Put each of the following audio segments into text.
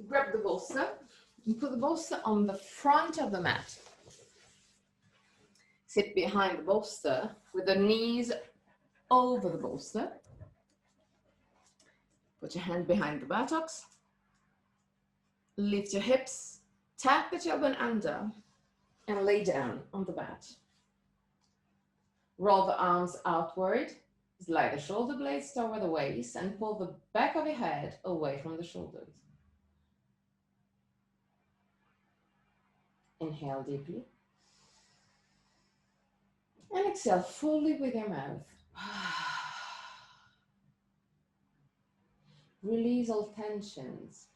grab the bolster and put the bolster on the front of the mat. Sit behind the bolster with the knees over the bolster. Put your hand behind the buttocks. Lift your hips, tap the tailbone under, and lay down on the mat. Roll the arms outward, slide the shoulder blades toward the waist, and pull the back of your head away from the shoulders. Inhale deeply. And exhale fully with your mouth. Release all tensions.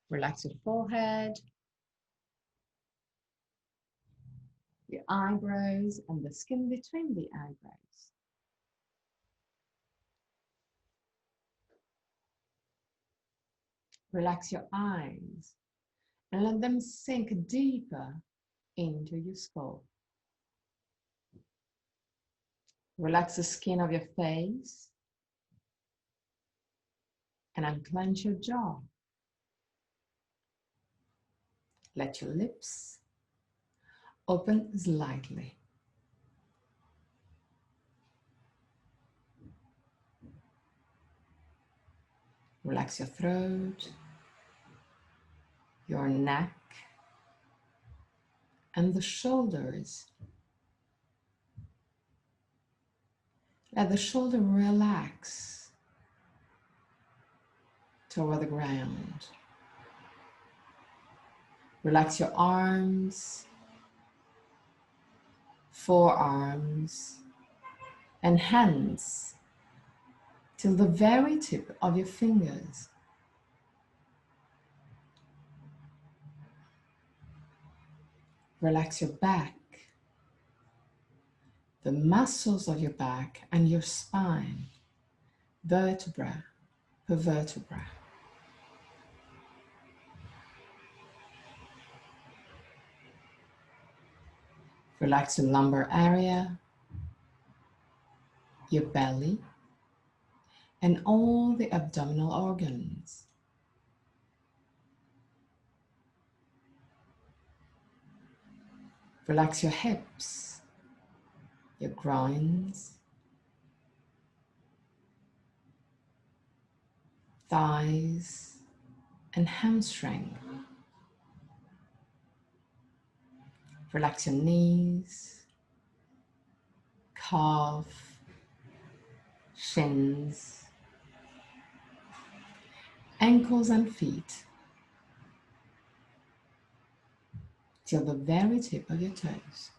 Relax your forehead, your eyebrows, and the skin between the eyebrows. Relax your eyes and let them sink deeper into your skull. Relax the skin of your face and unclench your jaw. Let your lips open slightly. Relax your throat, your neck, and the shoulders. Let the shoulder relax toward the ground. Relax your arms, forearms, and hands till the very tip of your fingers. Relax your back, the muscles of your back and your spine, vertebra per vertebra. Relax the lumbar area, your belly, and all the abdominal organs. Relax your hips, your groins, thighs, and hamstring. Relax your knees, calf, shins, ankles and feet, till the very tip of your toes.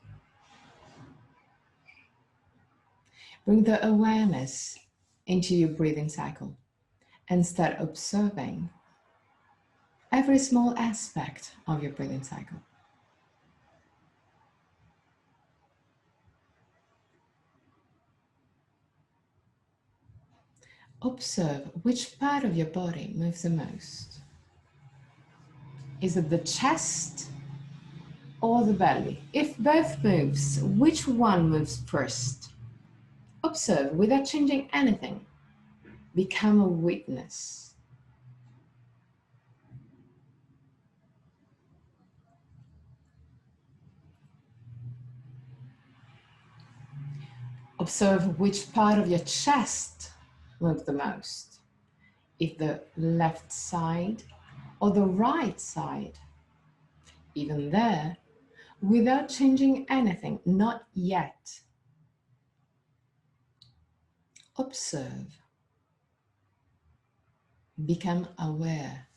Bring the awareness into your breathing cycle and start observing every small aspect of your breathing cycle. Observe which part of your body moves the most. Is it the chest or the belly? If both moves, which one moves first? Observe without changing anything. Become a witness. Observe which part of your chest moves the most. If the left side or the right side. Even there, without changing anything, not yet. Observe. Become aware.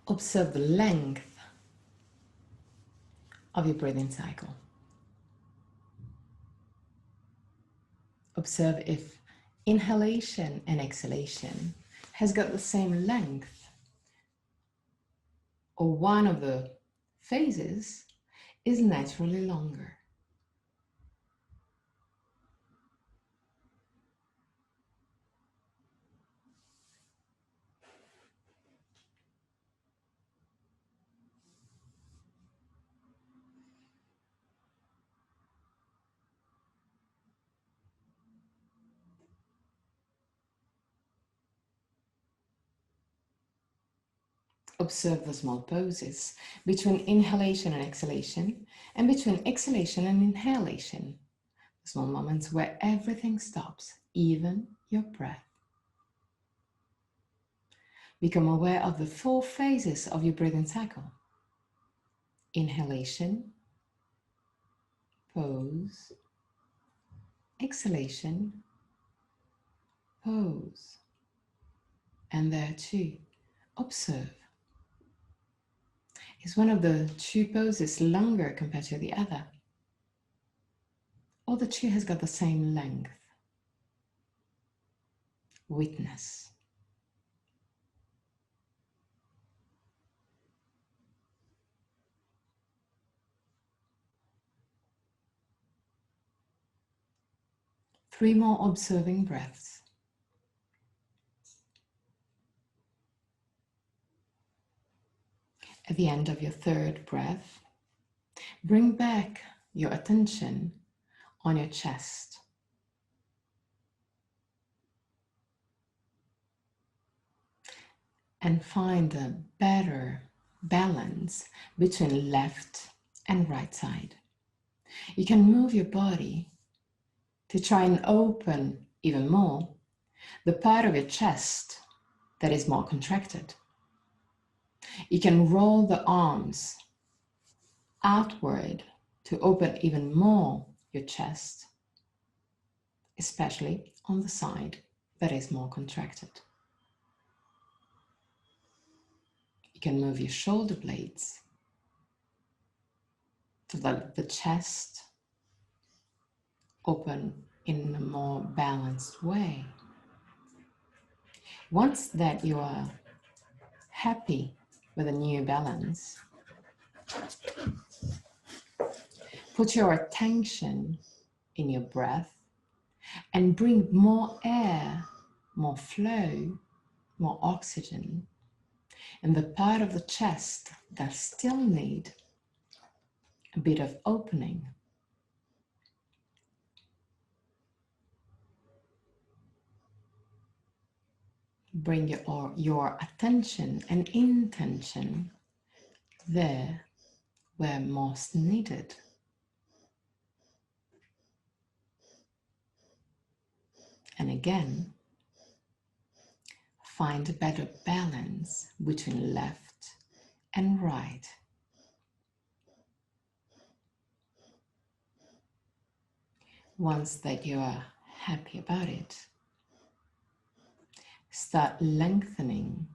Observe the length of your breathing cycle. Observe if inhalation and exhalation has got the same length, or one of the phases is naturally longer. Observe the small pauses between inhalation and exhalation, and between exhalation and inhalation. The small moments where everything stops, even your breath. Become aware of the 4 phases of your breathing cycle. Inhalation, pause, exhalation, pause. And there too, observe. Is one of the 2 poses longer compared to the other? Or the 2 has got the same length? Witness. Three more observing breaths. At the end of your 3rd breath, bring back your attention on your chest. And find a better balance between left and right side. You can move your body to try and open even more the part of your chest that is more contracted. You can roll the arms outward to open even more your chest, especially on the side that is more contracted. You can move your shoulder blades to let the chest open in a more balanced way. Once that you are happy with a new balance, put your attention in your breath and bring more air, more flow, more oxygen in the part of the chest that still need a bit of opening. Bring your attention and intention there where most needed. And again, find a better balance between left and right. Once that you are happy about it, start lengthening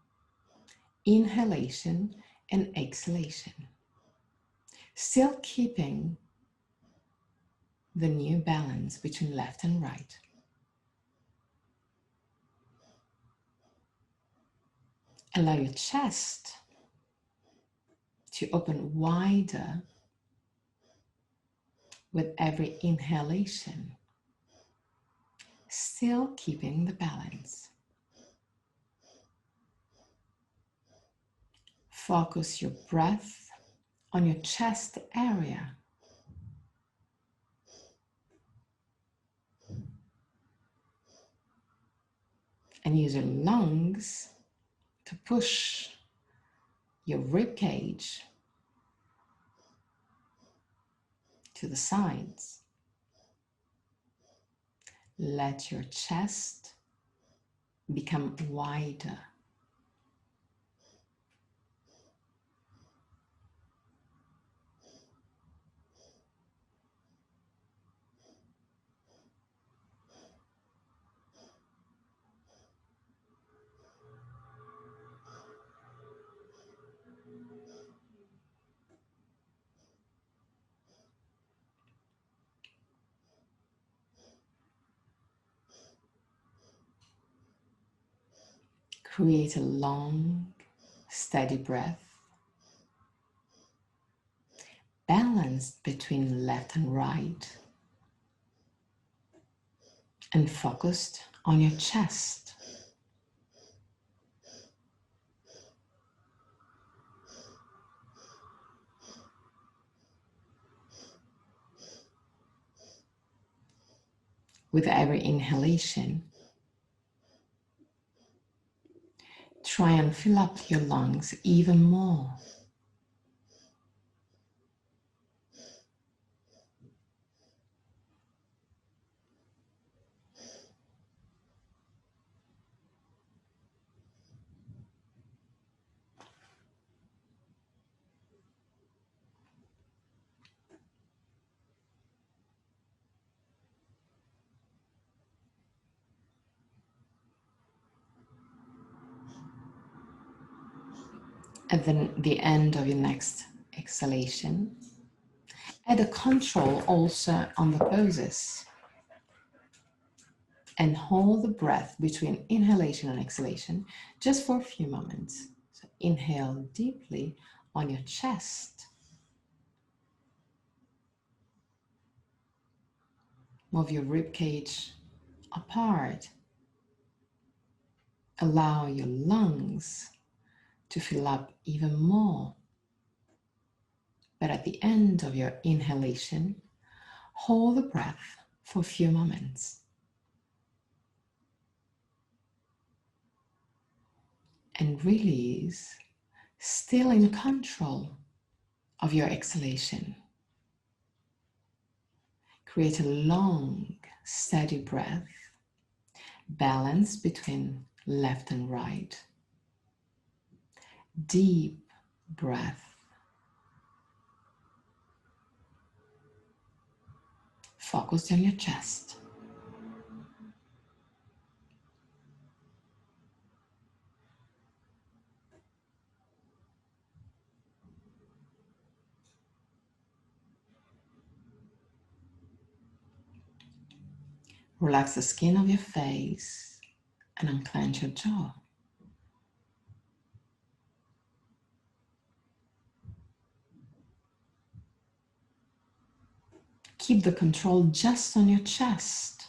inhalation and exhalation, still keeping the new balance between left and right. Allow your chest to open wider with every inhalation, still keeping the balance. Focus your breath on your chest area. And use your lungs to push your rib cage to the sides. Let your chest become wider. Create a long, steady breath, balanced between left and right, and focused on your chest. With every inhalation, try and fill up your lungs even more. At the end of your next exhalation, add a control also on the poses and hold the breath between inhalation and exhalation just for a few moments. So inhale deeply on your chest. Move your rib cage apart. Allow your lungs to fill up even more. But at the end of your inhalation, hold the breath for a few moments. And release, still in control of your exhalation. Create a long, steady breath, balance between left and right. Deep breath. Focus on your chest. Relax the skin of your face and unclench your jaw. Keep the control just on your chest.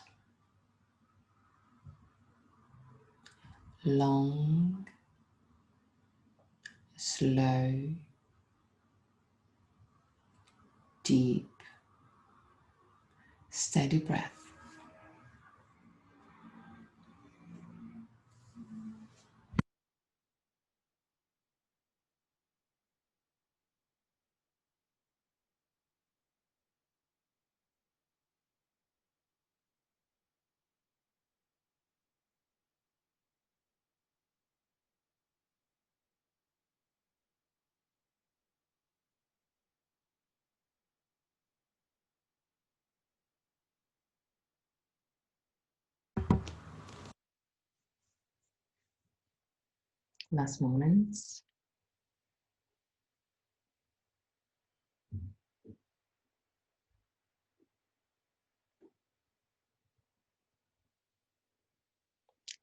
Long, slow, deep, steady breath. Last moments.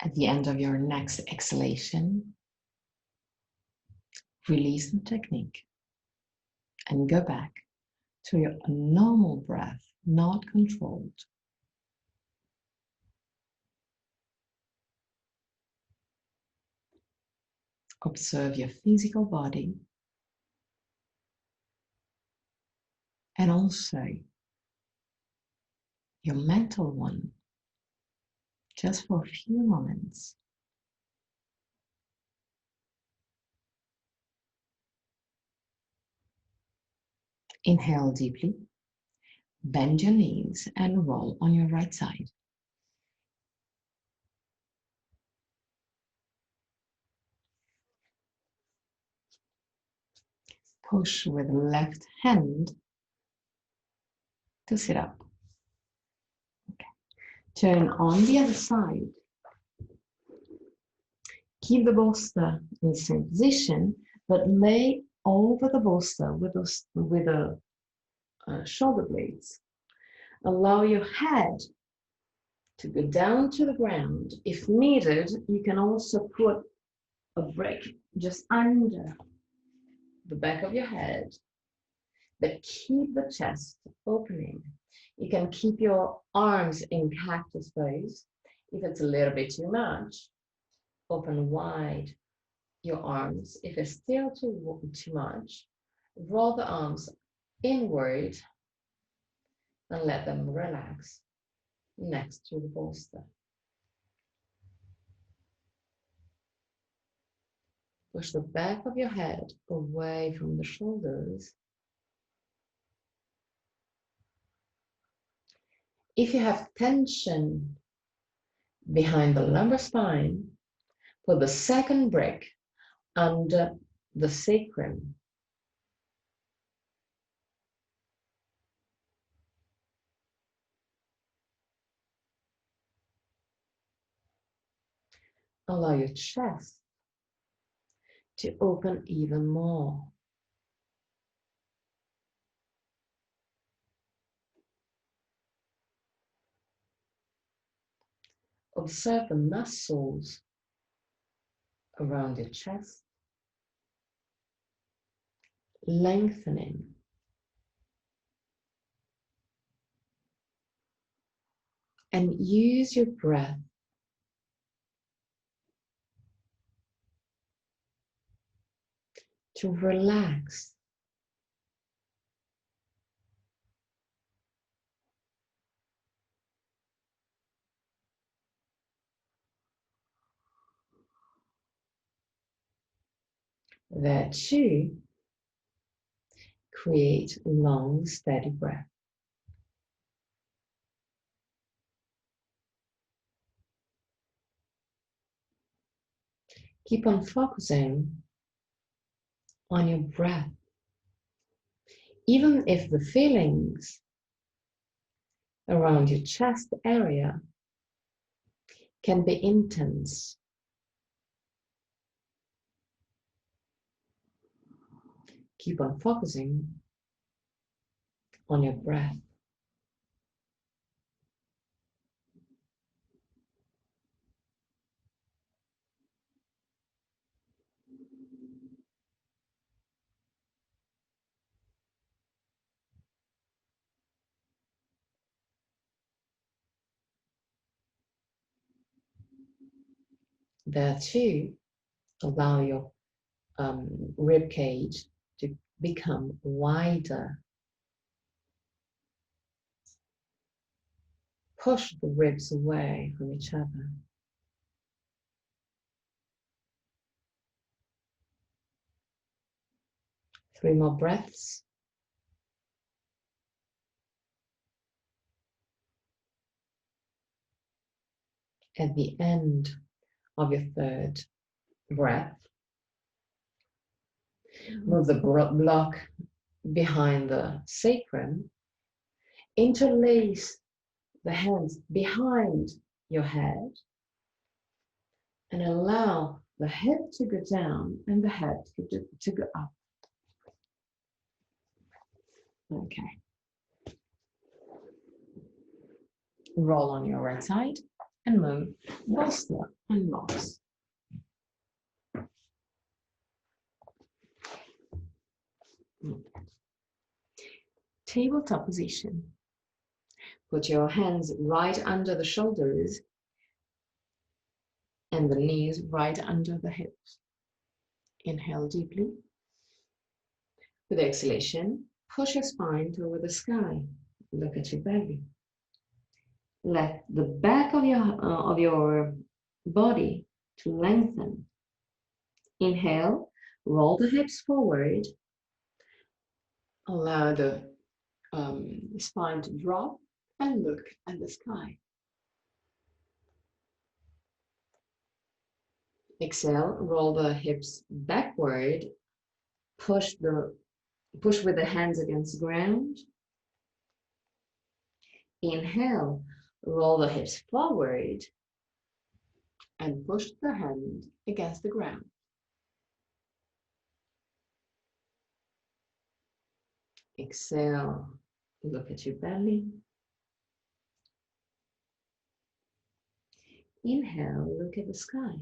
At the end of your next exhalation, release the technique and go back to your normal breath, not controlled. Observe your physical body and also your mental one, just for a few moments. Inhale deeply, bend your knees and roll on your right side. Push with the left hand to sit up. Okay. Turn on the other side. Keep the bolster in the same position, but lay over the bolster with the shoulder blades. Allow your head to go down to the ground. If needed, you can also put a brick just under the back of your head, but keep the chest opening. You can keep your arms in cactus pose. If it's a little bit too much, open wide your arms. If it's still too much, roll the arms inward and let them relax next to the bolster. Push the back of your head away from the shoulders. If you have tension behind the lumbar spine, put the second brick under the sacrum. Allow your chest to open even more. Observe the muscles around your chest, lengthening. And use your breath to relax. That too, create long, steady breath. Keep on focusing on your breath. Even if the feelings around your chest area can be intense. Keep on focusing on your breath. There too, allow your rib cage to become wider. Push the ribs away from each other. Three more breaths. At the end of your third breath, move the block behind the sacrum. Interlace the hands behind your head and allow the head to go down and the head to go up. Okay. Roll on your right side and move bolster and locks. Tabletop position. Put your hands right under the shoulders and the knees right under the hips. Inhale deeply. With exhalation, push your spine toward the sky. Look at your belly. Let the back of your body to lengthen. Inhale, roll the hips forward. Allow the spine to drop and look at the sky. Exhale, roll the hips backward. Push with the hands against the ground. Inhale, roll the hips forward and push the hand against the ground. Exhale, look at your belly. Inhale, look at the sky.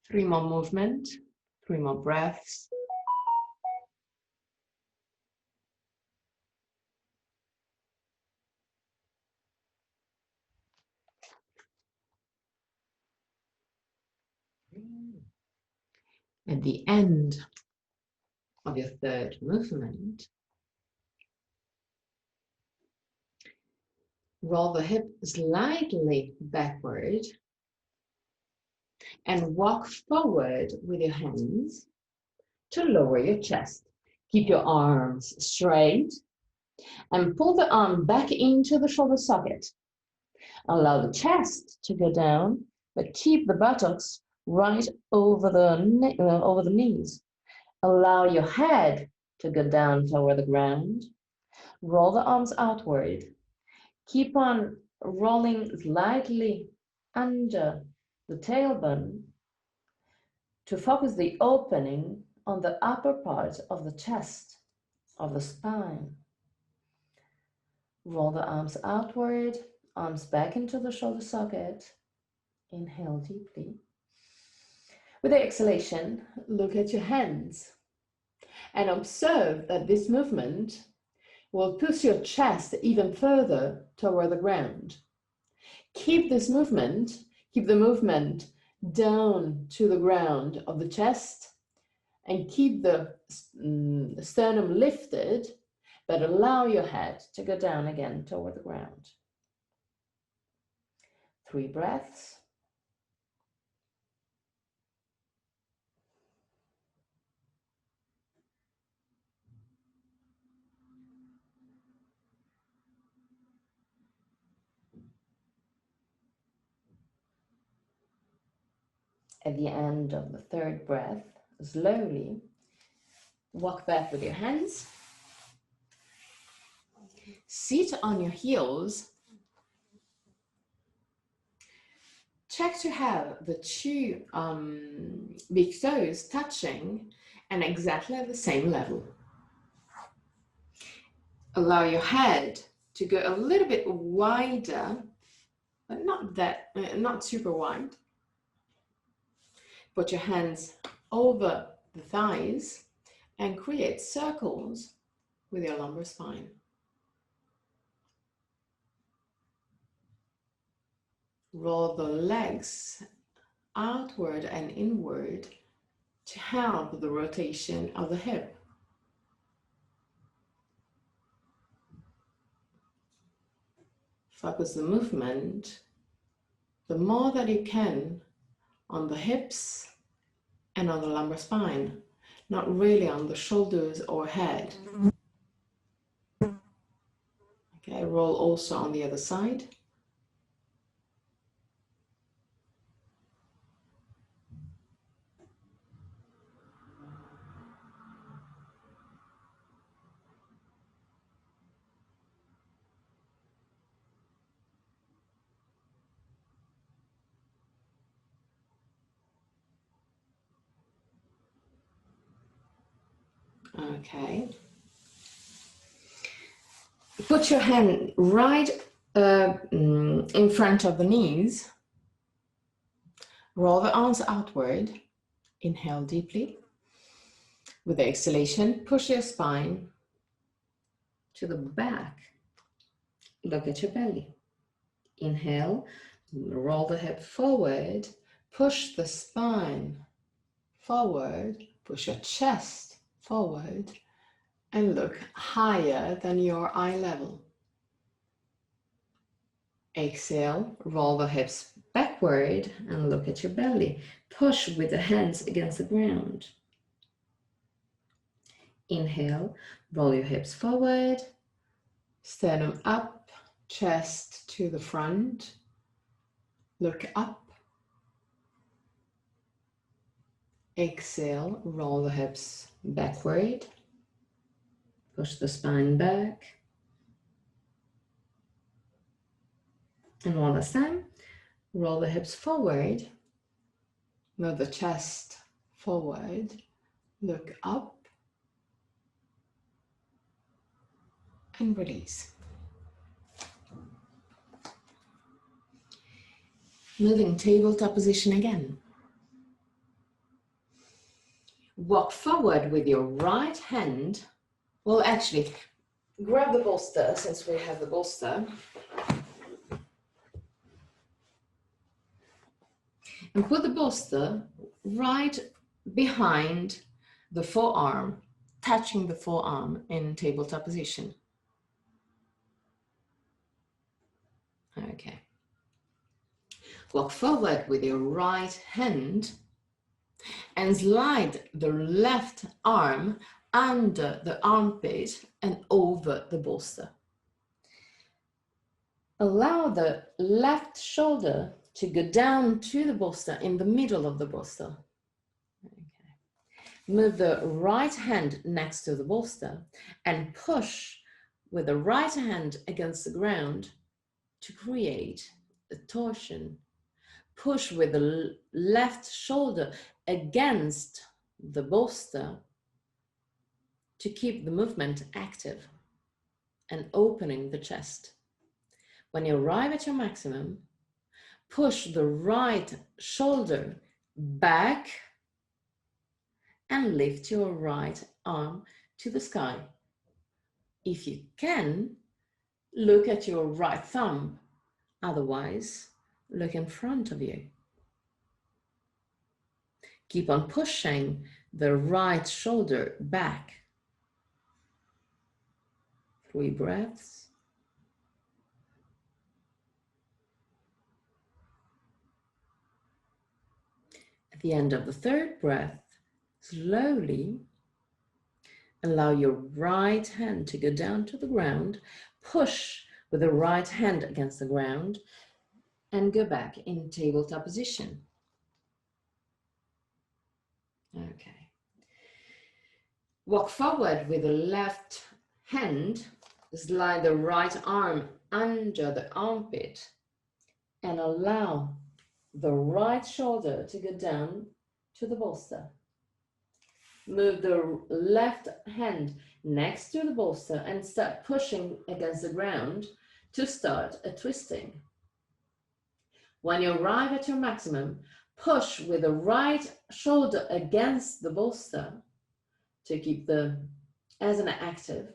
3 more movement, 3 more breaths. At the end of your third movement, roll the hip slightly backward and walk forward with your hands to lower your chest. Keep your arms straight and pull the arm back into the shoulder socket. Allow the chest to go down, but keep the buttocks right over the knees. Allow your head to go down toward the ground. Roll the arms outward. Keep on rolling slightly under the tailbone to focus the opening on the upper part of the chest, of the spine. Roll the arms outward, arms back into the shoulder socket. Inhale deeply. With the exhalation, look at your hands and observe that this movement will push your chest even further toward the ground. Keep this movement, keep the movement down to the ground of the chest and keep the sternum lifted, but allow your head to go down again toward the ground. 3 breaths. At the end of the 3rd breath, slowly walk back with your hands. Sit on your heels. Check to have the 2 big toes touching and exactly at the same level. Allow your head to go a little bit wider, but not super wide. Put your hands over the thighs and create circles with your lumbar spine. Roll the legs outward and inward to help the rotation of the hip. Focus the movement, the more that you can, on the hips and on the lumbar spine, not really on the shoulders or head. Okay, roll also on the other side. Okay. Put your hand right in front of the knees. Roll the arms outward. Inhale deeply. With the exhalation, push your spine to the back. Look at your belly. Inhale, roll the hip forward. Push the spine forward. Push your chest forward. And look higher than your eye level. Exhale, roll the hips backward and look at your belly. Push with the hands against the ground. Inhale, roll your hips forward, sternum up, chest to the front. Look up. Exhale, roll the hips backward. Push the spine back. And one last time, roll the hips forward. Move the chest forward. Look up. And release. Moving tabletop position again. Walk forward with your right hand. Well, actually, grab the bolster, since we have the bolster. And put the bolster right behind the forearm, touching the forearm in tabletop position. Okay. Walk forward with your right hand and slide the left arm under the armpit and over the bolster. Allow the left shoulder to go down to the bolster in the middle of the bolster. Okay. Move the right hand next to the bolster and push with the right hand against the ground to create a torsion. Push with the left shoulder against the bolster to keep the movement active and opening the chest. When you arrive at your maximum, push the right shoulder back and lift your right arm to the sky. If you can, look at your right thumb. Otherwise, look in front of you. Keep on pushing the right shoulder back. 3 breaths. At the end of the 3rd breath, slowly allow your right hand to go down to the ground. Push with the right hand against the ground and go back in tabletop position. Okay. Walk forward with the left hand, slide the right arm under the armpit and allow the right shoulder to go down to the bolster. Move the left hand next to the bolster and start pushing against the ground to start a twisting. When you arrive at your maximum, push with the right shoulder against the bolster to keep the asana active.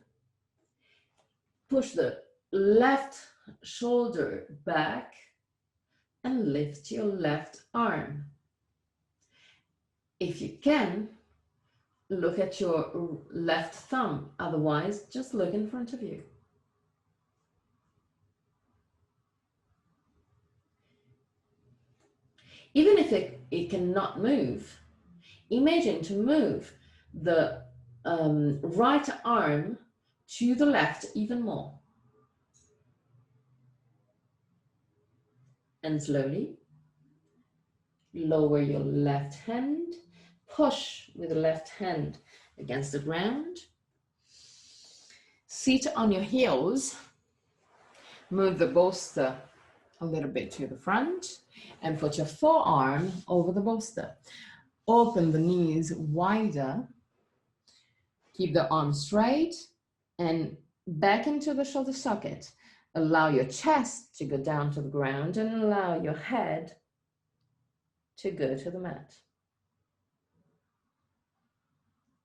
Push the left shoulder back and lift your left arm. If you can, look at your left thumb. Otherwise, just look in front of you. Even if it cannot move, imagine to move the right arm to the left even more. And slowly lower your left hand, push with the left hand against the ground. Sit on your heels, move the bolster a little bit to the front and put your forearm over the bolster. Open the knees wider, keep the arm straight and back into the shoulder socket. Allow your chest to go down to the ground and allow your head to go to the mat.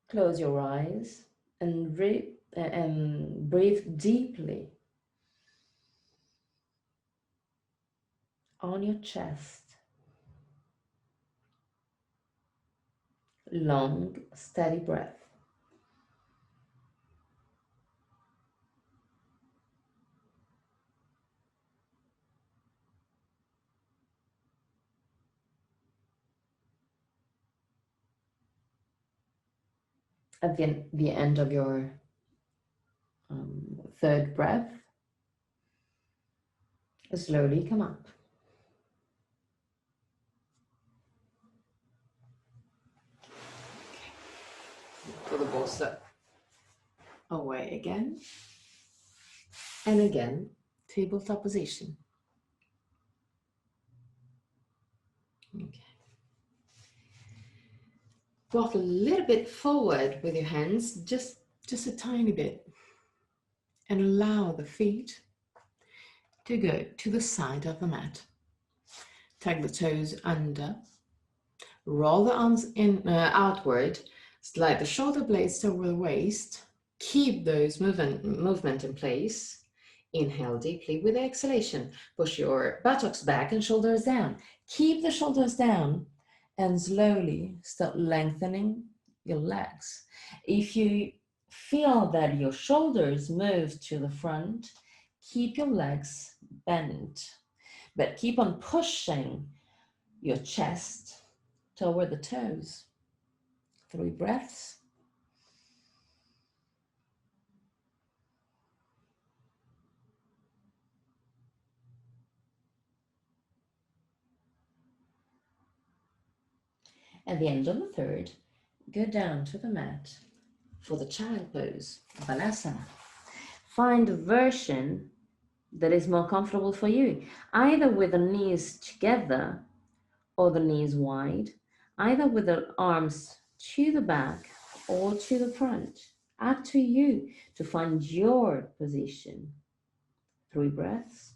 Close your eyes and breathe deeply on your chest. Long, steady breath. At the end of your 3rd breath, slowly come up. Put the bolster away again. And again, tabletop position. Okay. Walk a little bit forward with your hands, just a tiny bit. And allow the feet to go to the side of the mat. Tuck the toes under. Roll the arms in outward Slide the shoulder blades over the waist. Keep those movement in place. Inhale deeply with exhalation. Push your buttocks back and shoulders down. Keep the shoulders down and slowly start lengthening your legs. If you feel that your shoulders move to the front, keep your legs bent, but keep on pushing your chest toward the toes. 3 breaths. At the end of the 3rd, go down to the mat for the child pose, Balasana. Find a version that is more comfortable for you, either with the knees together or the knees wide, either with the arms to the back or to the front. Up to you to find your position. 3 breaths.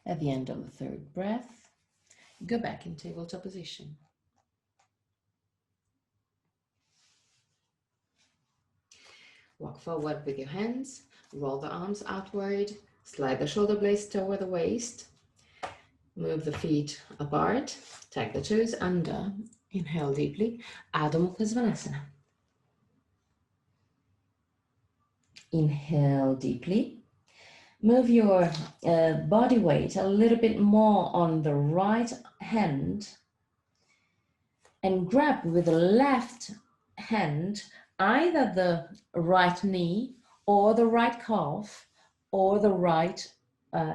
At the end of the 3rd breath, go back in tabletop position. Walk forward with your hands, roll the arms outward, slide the shoulder blades toward the waist, move the feet apart, tuck the toes under, inhale deeply, Adho Mukha Svanasana. Inhale deeply. Move your body weight a little bit more on the right hand and grab with the left hand either the right knee or the right calf or the right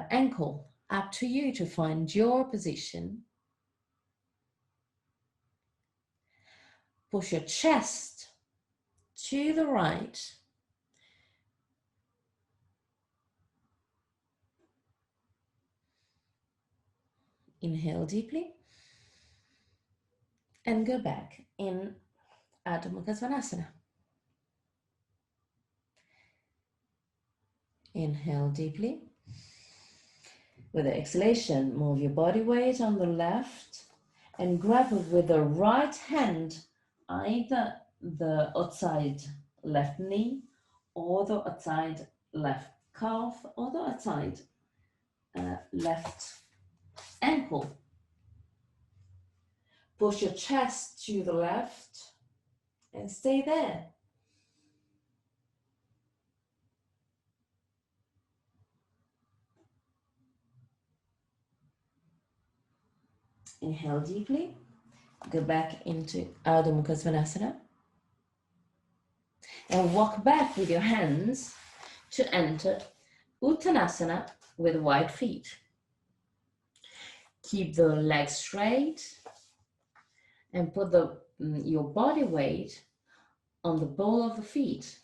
ankle. Up to you to find your position. Push your chest to the right. Inhale deeply and go back in Adho Mukha Svanasana. Inhale deeply. With the exhalation, move your body weight on the left and grab it with the right hand, either the outside left knee or the outside left calf or the outside left ankle. Push your chest to the left and stay there. Inhale deeply. Go back into Adho Mukha Svanasana. And walk back with your hands to enter Uttanasana with wide feet. Keep the legs straight and put your body weight on the ball of the feet.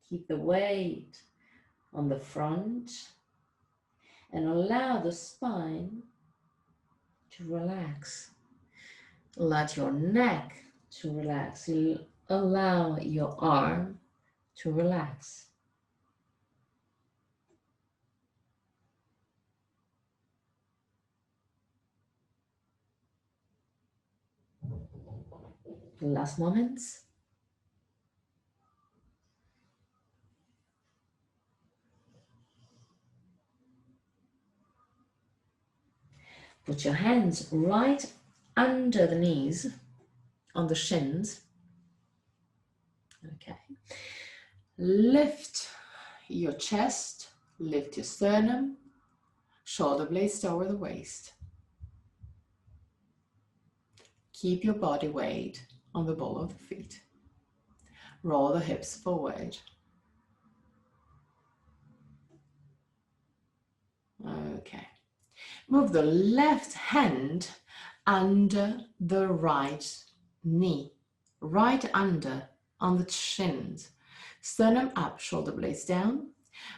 Keep the weight on the front and allow the spine to relax. Let your neck to relax. Allow your arm to relax. Last moments. Put your hands right under the knees, on the shins. Okay. Lift your chest, lift your sternum, shoulder blades over the waist. Keep your body weight on the ball of the feet. Roll the hips forward. Okay. Move the left hand under the right knee, right under on the shins. Sternum up, shoulder blades down.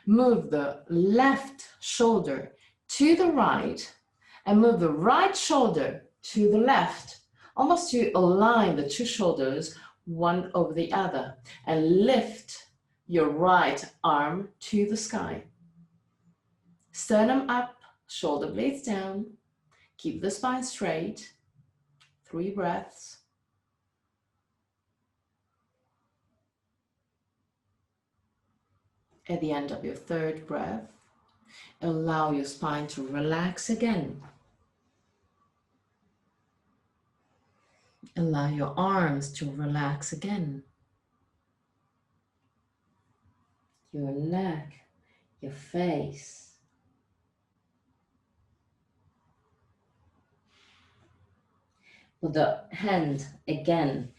Move the left shoulder to the right and move the right shoulder to the left, almost to align the two shoulders one over the other, and lift your right arm to the sky. Sternum up, shoulder blades down. Keep the spine straight. 3 breaths. At the end of your 3rd breath, allow your spine to relax again. Allow your arms to relax again. Your neck, your face. Put the hand again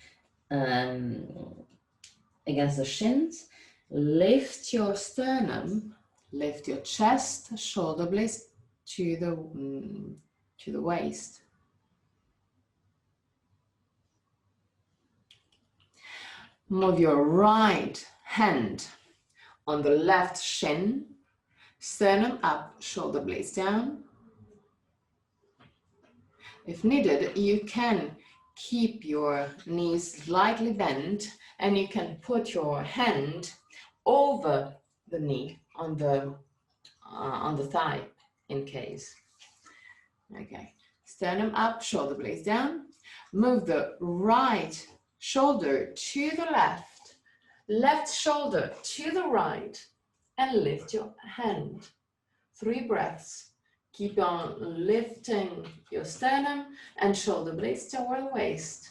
against the shins. Lift your sternum, lift your chest, shoulder blades to the waist. Move your right hand on the left shin, sternum up, shoulder blades down. If needed, you can keep your knees slightly bent and you can put your hand over the knee on the thigh in case. Okay, sternum up, shoulder blades down. Move the right shoulder to the left, left shoulder to the right, and lift your hand. 3 breaths. Keep on lifting your sternum and shoulder blades toward the waist.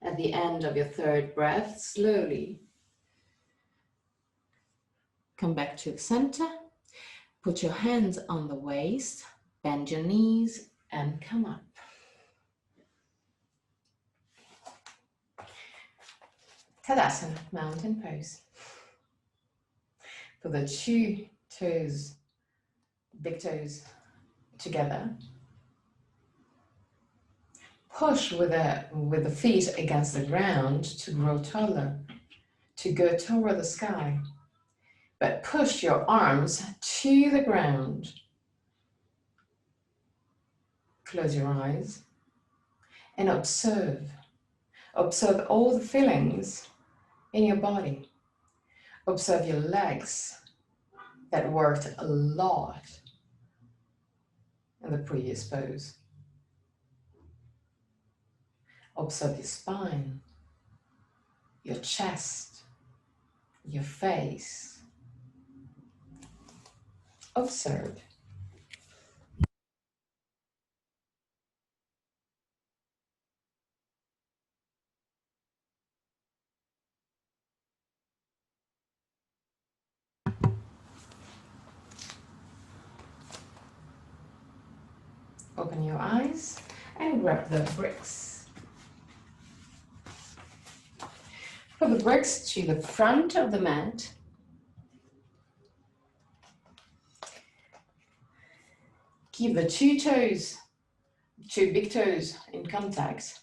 At the end of your 3rd breath, slowly come back to the center. Put your hands on the waist, bend your knees, and come up. Tadasana, mountain pose. Put the 2 toes, big toes together. Push with the feet against the ground to grow taller, to go toward the sky. But push your arms to the ground. Close your eyes and observe. Observe all the feelings in your body. Observe your legs that worked a lot in the previous pose. Observe your spine, your chest, your face. Observe. Open your eyes and grab the bricks. Put the bricks to the front of the mat. Keep the 2 toes, 2 big toes in contact.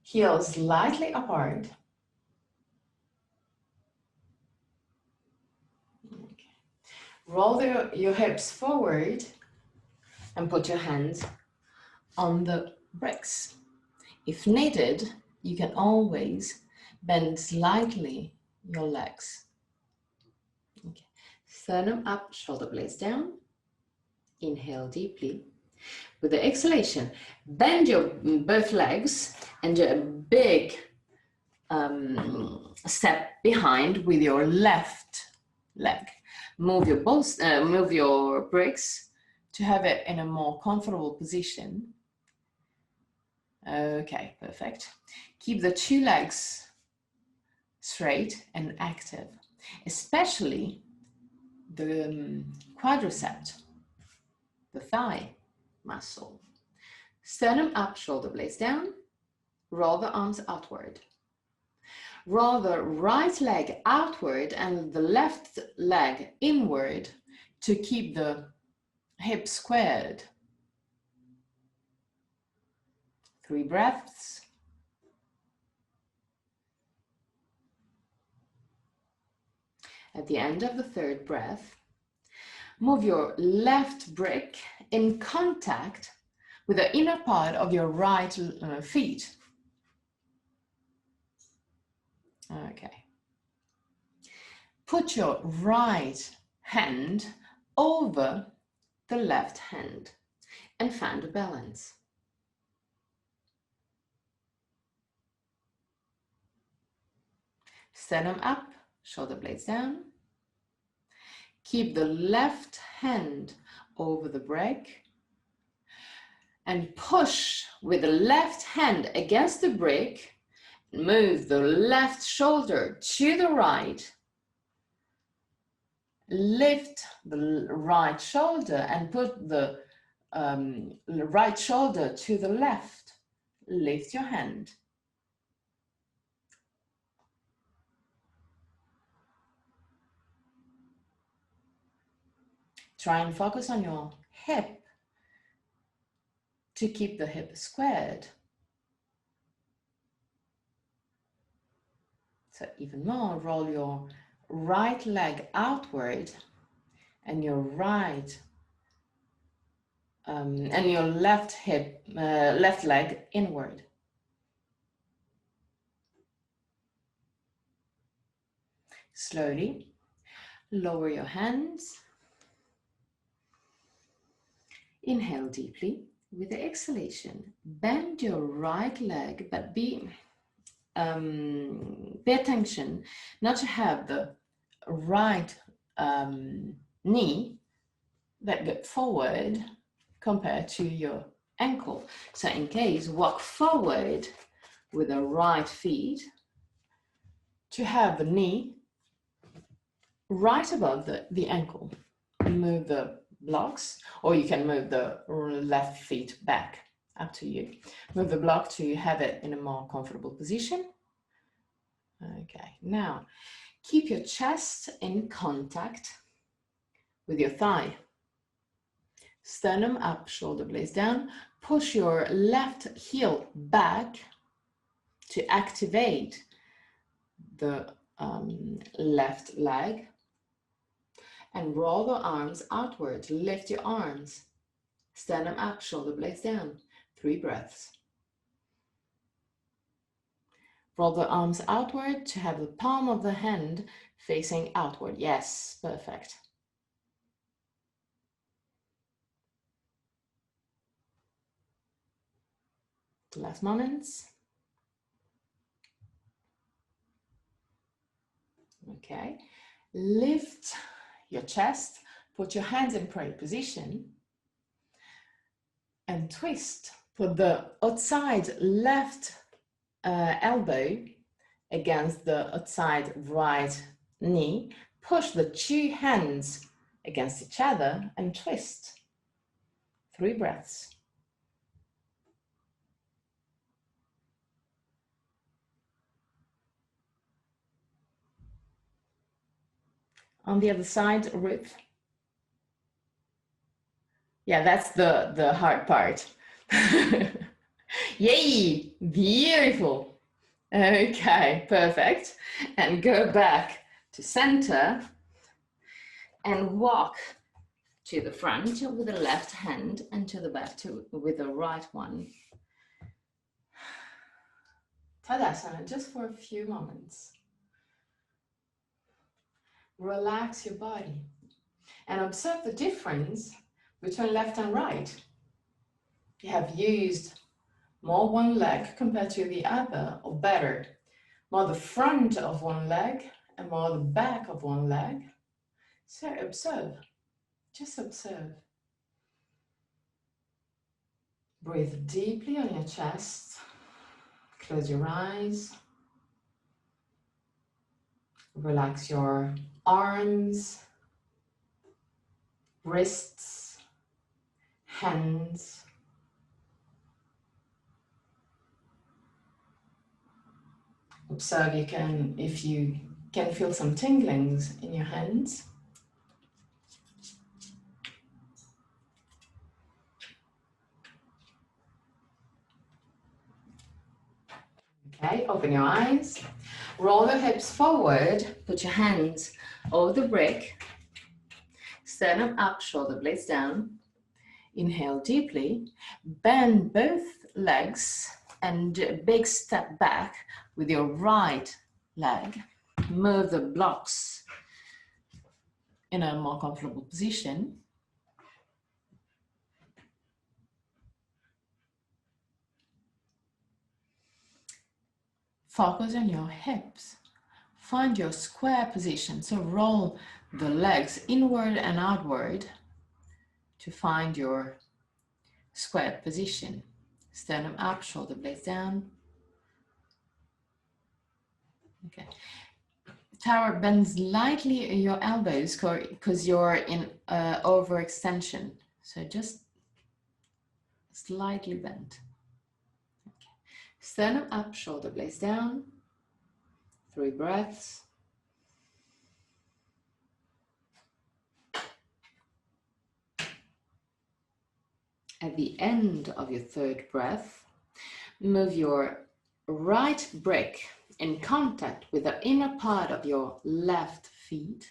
Heels slightly apart. Okay. Roll your hips forward and put your hands on the bricks. If needed, you can always bend slightly your legs. Okay. Sternum up, shoulder blades down. Inhale deeply. With the exhalation, bend your both legs and do a big step behind with your left leg. Move your bricks to have it in a more comfortable position. Okay, perfect. Keep the 2 legs straight and active, especially the quadricep, the thigh muscle. Sternum up, shoulder blades down. Roll the arms outward. Roll the right leg outward and the left leg inward to keep the hips squared. 3 breaths. At the end of the 3rd breath, move your left brick in contact with the inner part of your right feet. Okay. Put your right hand over the left hand and find a balance. Sternum up, shoulder blades down. Keep the left hand over the brake and push with the left hand against the brake. Move the left shoulder to the right. Lift the right shoulder and put the right shoulder to the left. Lift your hand. Try and focus on your hip to keep the hip squared. So even more, roll your right leg outward and your left leg inward. Slowly lower your hands. Inhale deeply. With the exhalation, bend your right leg, but pay attention not to have the right knee that goes forward compared to your ankle. So in case, walk forward with the right feet to have the knee right above the ankle. Move the blocks, or you can move the left feet back, up to you. Move the block to have it in a more comfortable position. Okay, now keep your chest in contact with your thigh. Sternum up, shoulder blades down. Push your left heel back to activate the left leg. And roll the arms outward. Lift your arms. Sternum up, shoulder blades down. 3 breaths. Roll the arms outward to have the palm of the hand facing outward. Yes, perfect. Last moments. Okay. Lift your chest, put your hands in prayer position and twist. Put the outside left elbow against the outside right knee. Push the 2 hands against each other and twist. 3 breaths. On the other side, Ruth. Yeah, that's the hard part. Yay, beautiful. Okay, perfect. And go back to center and walk to the front with the left hand and to the back with the right one. Tadasana, just for a few moments. Relax your body and observe the difference between left and right. You have used more one leg compared to the other, or better, more the front of one leg and more the back of one leg. So observe, just observe. Breathe deeply on your chest. Close your eyes. Relax your arms, wrists, hands. Observe if you can feel some tinglings in your hands. Okay, open your eyes. Roll your hips forward, put your hands over the brick, sternum up, shoulder blades down. Inhale deeply, bend both legs and a big step back with your right leg. Move the blocks in a more comfortable position. Focus on your hips. Find your square position. So roll the legs inward and outward to find your square position. Sternum up, shoulder blades down. Okay. Tower, bend slightly your elbows because you're in overextension. So just slightly bend. Okay. Sternum up, shoulder blades down. 3 breaths. At the end of your 3rd breath, move your right brick in contact with the inner part of your left feet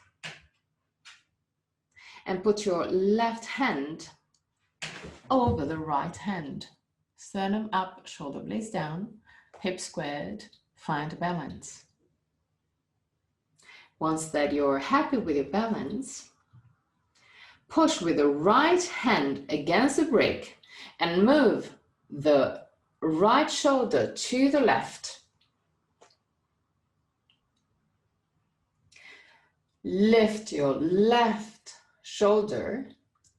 and put your left hand over the right hand. Sternum up, shoulder blades down, hips squared, find balance. Once that you're happy with your balance, push with the right hand against the brick and move the right shoulder to the left. Lift your left shoulder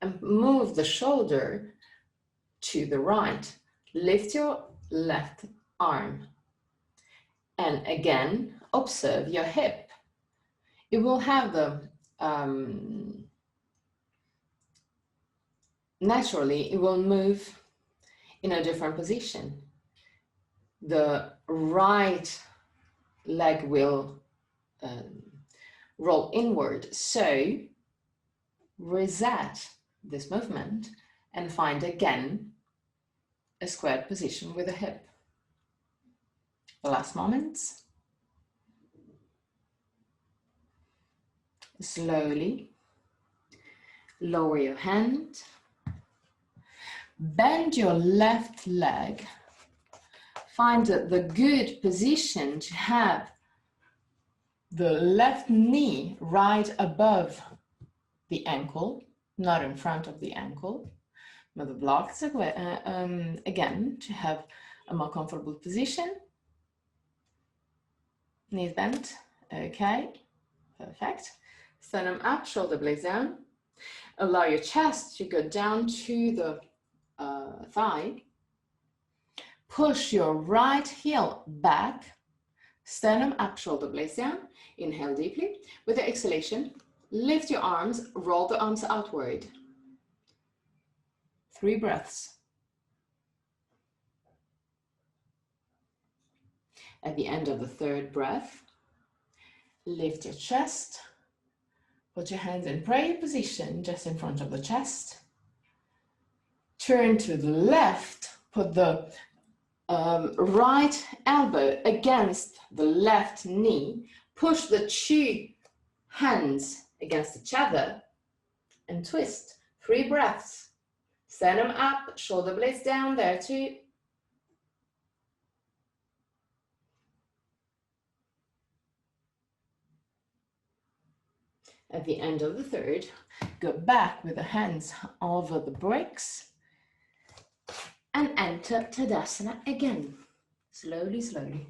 and move the shoulder to the right. Lift your left arm. And again, observe your hip. It will have the, naturally, it will move in a different position. The right leg will roll inward. So reset this movement and find again a squared position with the hip. Last moments. Slowly lower your hand. Bend your left leg. Find the good position to have the left knee right above the ankle, not in front of the ankle. Move the blocks again to have a more comfortable position. Knees bent. Okay, perfect. Sternum up, shoulder blades down. Allow your chest to go down to the thigh. Push your right heel back. Sternum up, shoulder blades down. Inhale deeply. With the exhalation, lift your arms, roll the arms outward. 3 breaths. At the end of the 3rd breath, lift your chest. Put your hands in prayer position just in front of the chest. Turn to the left. Put the right elbow against the left knee. Push the 2 hands against each other and twist. 3 breaths. Sternum up, shoulder blades down, there too. At the end of the 3rd, go back with the hands over the bricks and enter Tadasana again. Slowly, slowly.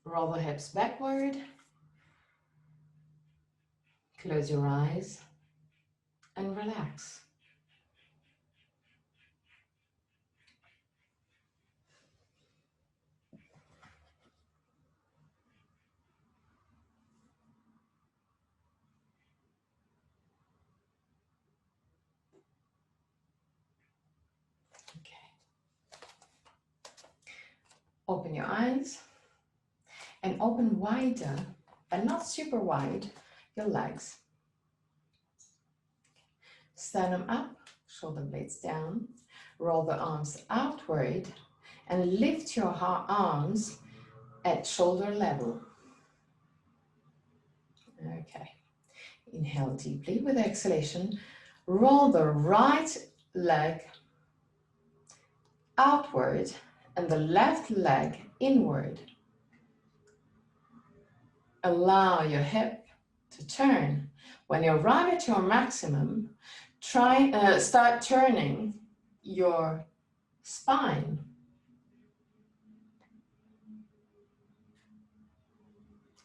Roll the hips backward. Close your eyes and relax. Open your eyes and open wider, but not super wide, your legs. Sternum up, shoulder blades down. Roll the arms outward and lift your arms at shoulder level. Okay. Inhale deeply with exhalation. Roll the right leg outward and the left leg inward. Allow your hip to turn. When you arrive at your maximum, start turning your spine.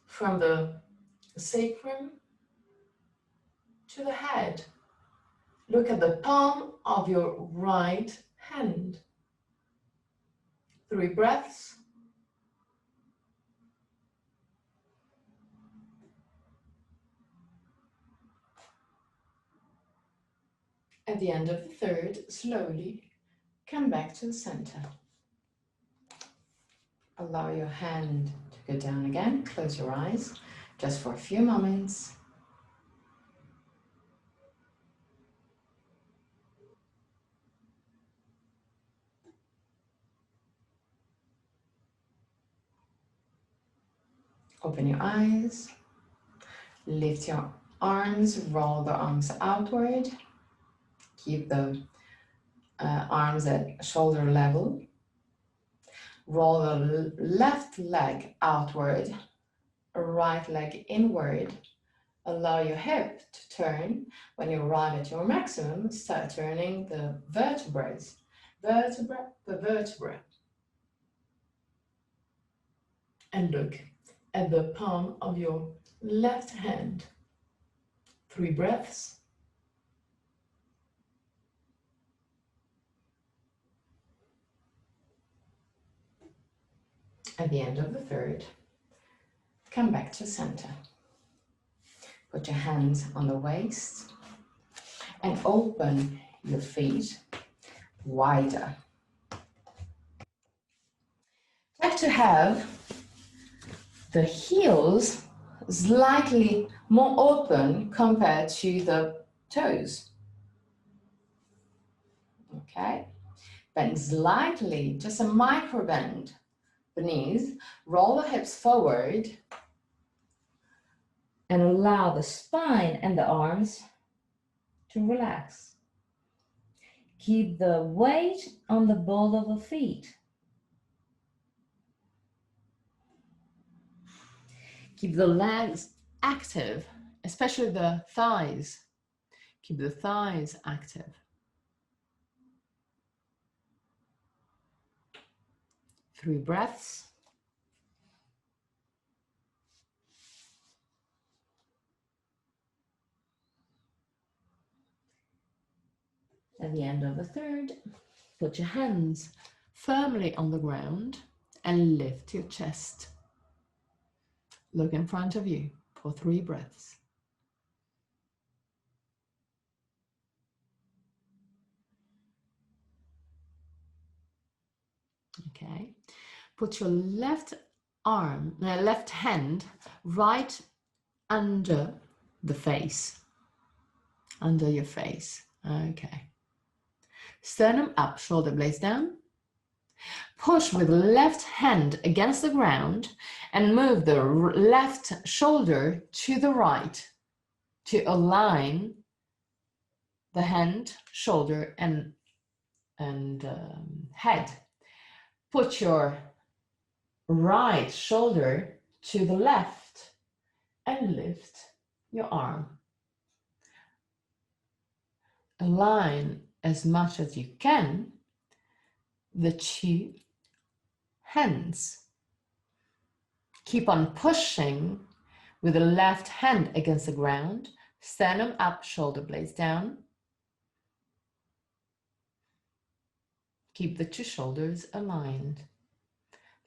From the sacrum to the head. Look at the palm of your right hand. 3 breaths. At the end of the third, slowly come back to the center. Allow your hand to go down again. Close your eyes just for a few moments. Open your eyes. Lift your arms, roll the arms outward. Keep the arms at shoulder level. Roll the left leg outward, right leg inward. Allow your hip to turn. When you arrive at your maximum, start turning the vertebrae, vertebra per vertebra. And look at the palm of your left hand. 3 breaths. At the end of the third, come back to center. Put your hands on the waist and open your feet wider. Try to have the heels slightly more open compared to the toes. Okay? Bend slightly, just a micro bend. The knees, roll the hips forward and allow the spine and the arms to relax. Keep the weight on the ball of the feet. Keep the legs active, especially the thighs. Keep the thighs active. 3 breaths. At the end of the third, put your hands firmly on the ground and lift your chest. Look in front of you for 3 breaths. Okay. Put your left hand right under the face, under your face. Okay. Sternum up, shoulder blades down. Push with left hand against the ground and move the left shoulder to the right to align the hand, shoulder, and head. Put your right shoulder to the left and lift your arm. Align as much as you can the 2 hands. Keep on pushing with the left hand against the ground, sternum up, shoulder blades down. Keep the 2 shoulders aligned.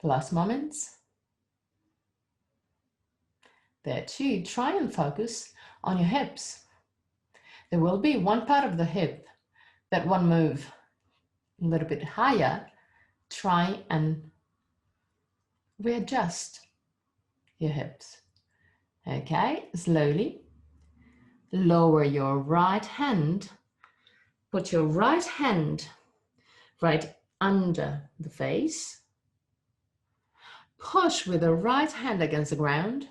The last moments. There too, try and focus on your hips. There will be one part of the hip that won't move a little bit higher. Try and readjust your hips. Okay, slowly lower your right hand. Put your right hand right under the face. Push with the right hand against the ground.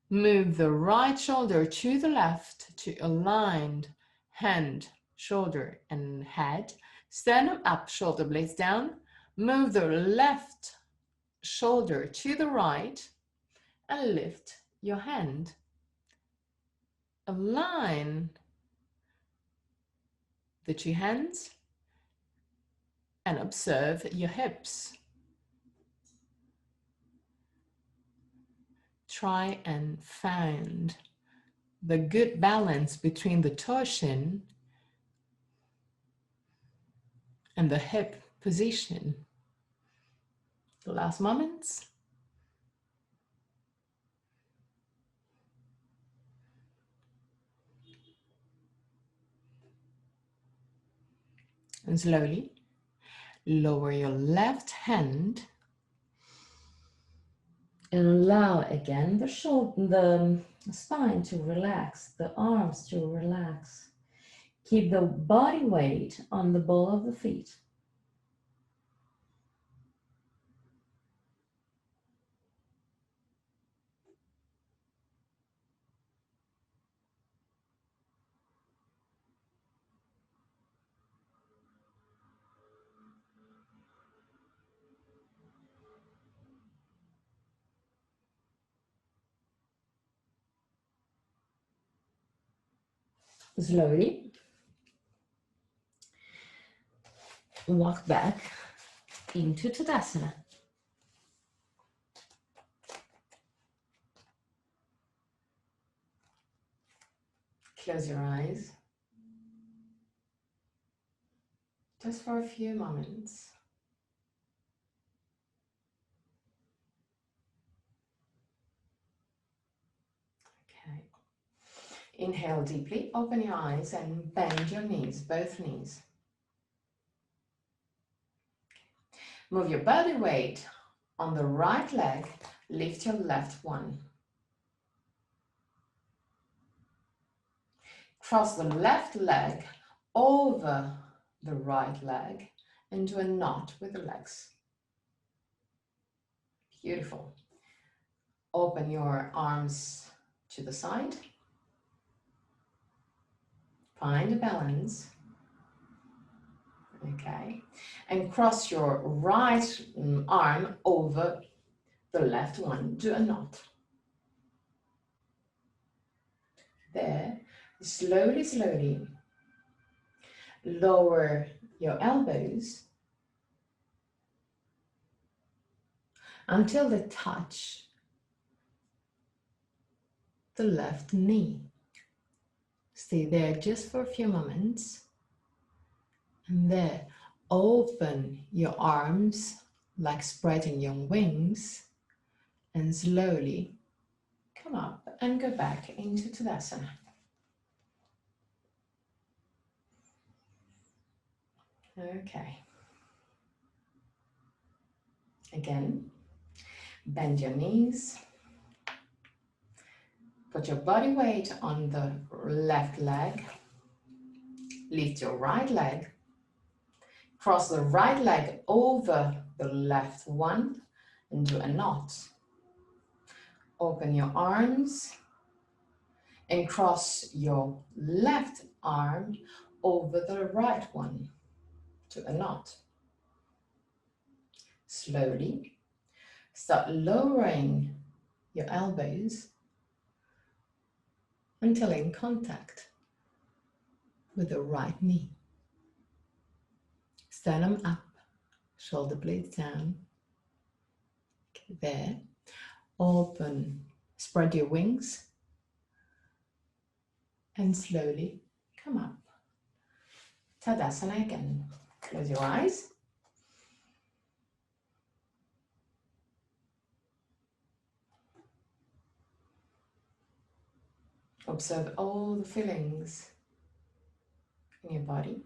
Move the right shoulder to the left to aligned hand, shoulder, and head. Sternum up, shoulder blades down. Move the left shoulder to the right and lift your hand. Align the two hands and observe your hips. Try and find the good balance between the torsion and the hip position. The last moments. And slowly lower your left hand and allow again the spine to relax, the arms to relax. Keep the body weight on the ball of the feet. Slowly walk back into Tadasana. Close your eyes just for a few moments. Okay. Inhale deeply, open your eyes and bend your knees, both knees. Move your body weight on the right leg, lift your left one. Cross the left leg over the right leg and do a knot with the legs. Beautiful. Open your arms to the side. Find a balance. Okay. And cross your right arm over the left one. Do a knot. There. Slowly, slowly lower your elbows until they touch the left knee. Stay there just for a few moments. And there, open your arms like spreading your wings and slowly come up and go back into Tadasana. Okay. Again, bend your knees. Put your body weight on the left leg. Lift your right leg. Cross the right leg over the left one and do a knot. Open your arms and cross your left arm over the right one to a knot. Slowly start lowering your elbows until in contact with the right knee. Sternum up, shoulder blades down. Okay, there. Open, spread your wings and slowly come up. Tadasana again. Close your eyes. Observe all the feelings in your body.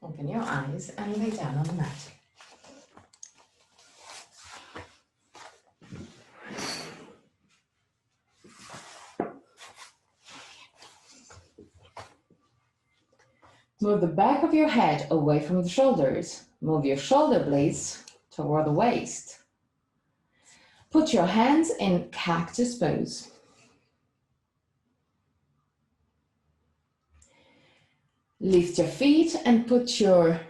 Open your eyes and lay down on the mat. Move the back of your head away from the shoulders. Move your shoulder blades toward the waist. Put your hands in cactus pose. Lift your feet and put your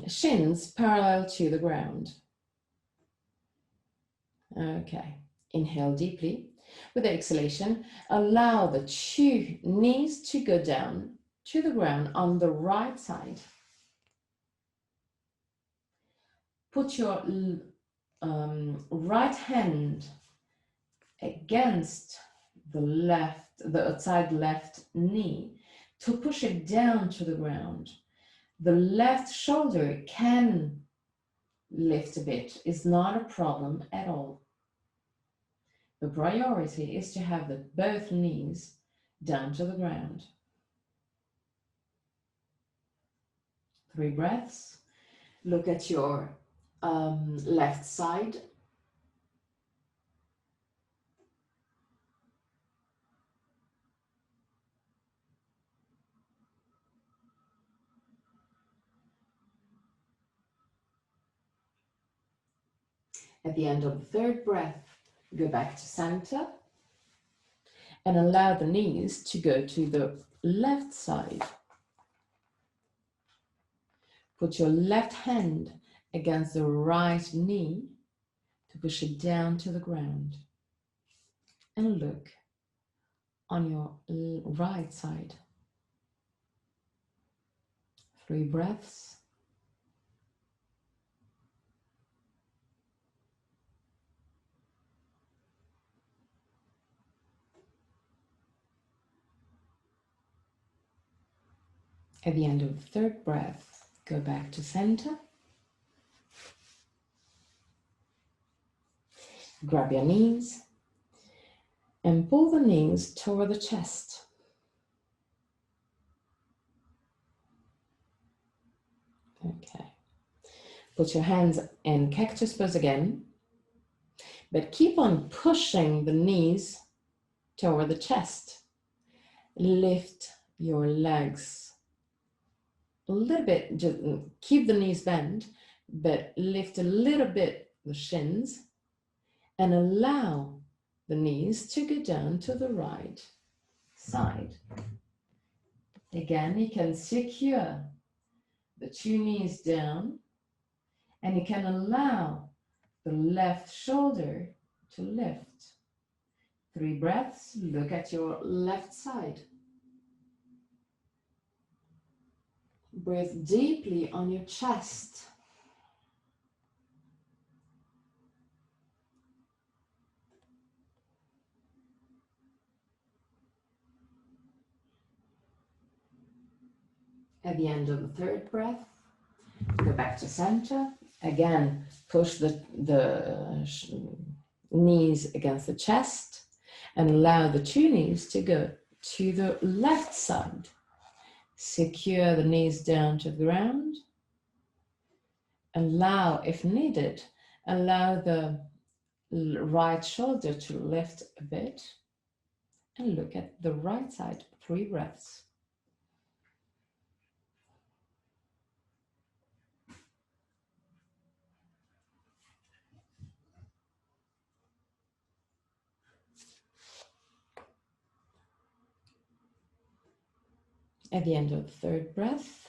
shins parallel to the ground. Okay, inhale deeply. With the exhalation, allow the two knees to go down to the ground on the right side. Put your right hand against the outside left knee to push it down to the ground. The left shoulder can lift a bit, it's not a problem at all. The priority is to have both knees down to the ground. 3 breaths. Look at your left side. At the end of the 3rd breath, go back to center and allow the knees to go to the left side. Put your left hand against the right knee to push it down to the ground. And look on your right side. 3 breaths. At the end of the 3rd breath, go back to center. Grab your knees and pull the knees toward the chest. Okay. Put your hands in cactus pose again, but keep on pushing the knees toward the chest. Lift your legs a little bit, just keep the knees bent, but lift a little bit the shins and allow the knees to go down to the right side. Again, you can secure the 2 knees down and you can allow the left shoulder to lift. 3 breaths, look at your left side. Breathe deeply on your chest. At the end of the 3rd breath, go back to center. Again, push the knees against the chest and allow the 2 knees to go to the left side. Secure the knees down to the ground. Allow, if needed, allow the right shoulder to lift a bit and look at the right side. 3 breaths. At the end of the 3rd breath,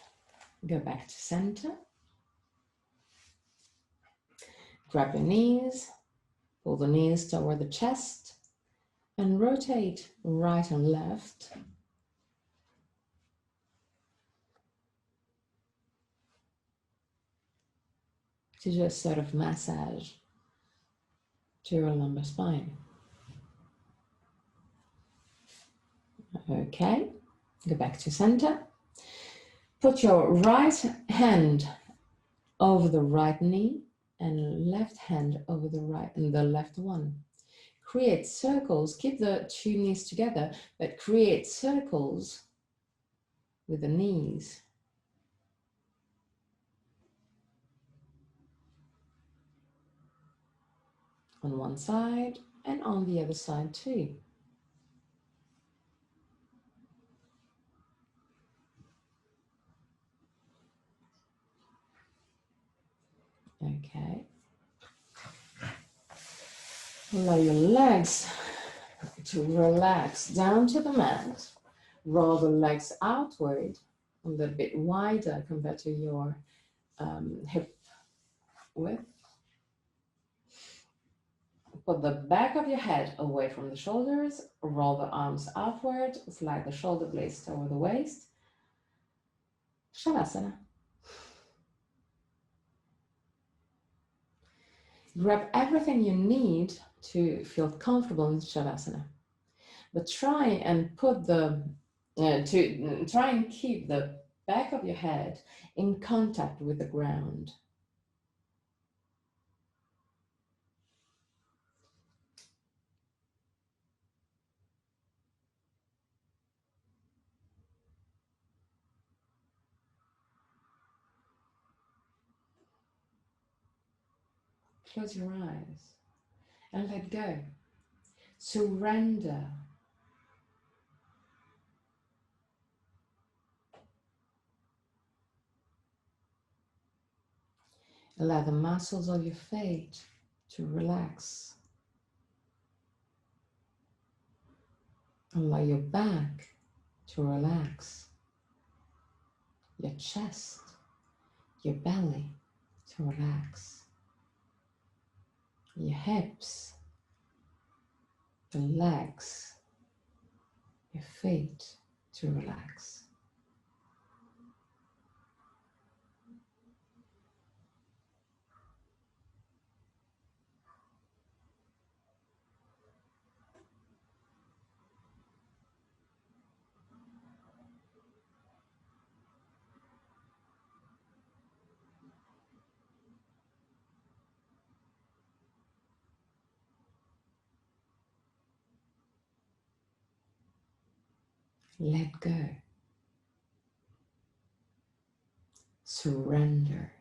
go back to center. Grab your knees, pull the knees toward the chest, and rotate right and left. To just sort of massage to your lumbar spine. Okay, go back to center. Put your right hand over the right knee and left hand over the right and the left one. Create circles, keep the 2 knees together, but create circles with the knees. On one side and on the other side too. Okay. Allow your legs to relax down to the mat. Roll the legs outward a little bit wider compared to your hip width. Put the back of your head away from the shoulders. Roll the arms outward. Slide the shoulder blades toward the waist. Shavasana. Grab everything you need to feel comfortable in Shavasana. But try and put try and keep the back of your head in contact with the ground. Close your eyes and let go. Surrender. Allow the muscles of your feet to relax. Allow your back to relax. Your chest, your belly to relax. Your hips, your legs, your feet to relax. Let go. Surrender.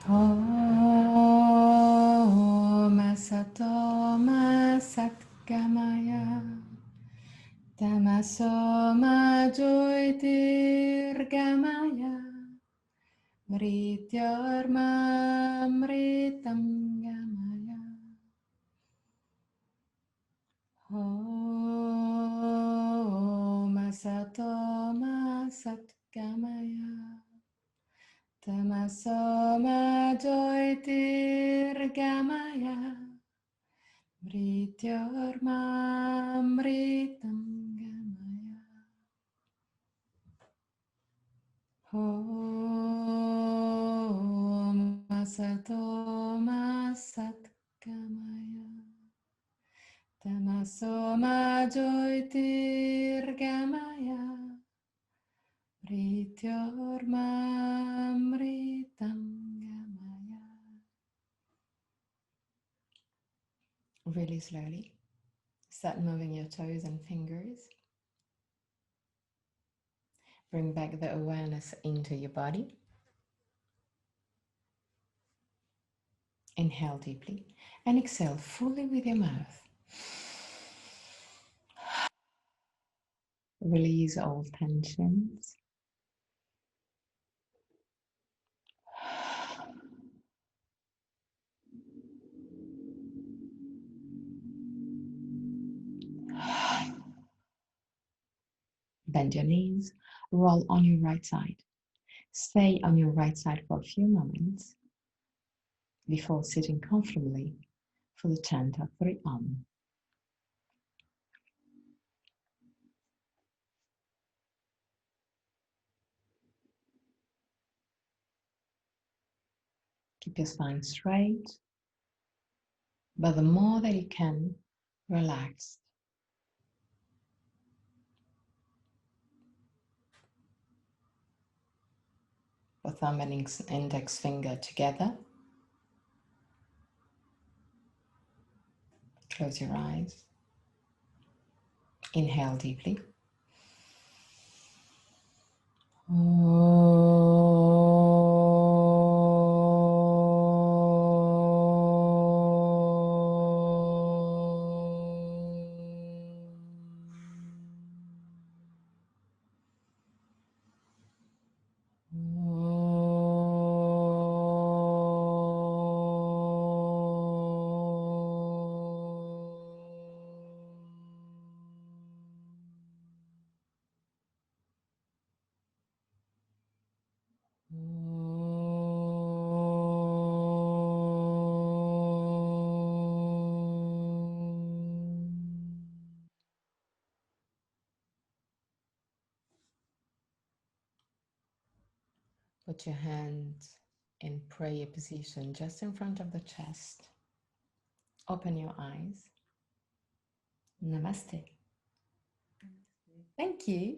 Om Asatoma Satgamaya Tamasoma Jyotirgamaya Mrityarmamritam Gamaya Om Asatoma Satgamaya Tamasoma Jyotirgamaya Mrityarmamritam Gamaya Om Asatoma Satgamaya Tamasoma Jyotirgamaya Mrityarmamritam Gamaya. Really slowly. Start moving your toes and fingers. Bring back the awareness into your body. Inhale deeply and exhale fully with your mouth. Release all tensions. Bend your knees, roll on your right side. Stay on your right side for a few moments before sitting comfortably for the chant of 3 Om. Keep your spine straight, but the more that you can, relax. Put thumb and index finger together. Close your eyes. Inhale deeply. Put your hands in prayer position just in front of the chest. Open your eyes. Namaste. Thank you.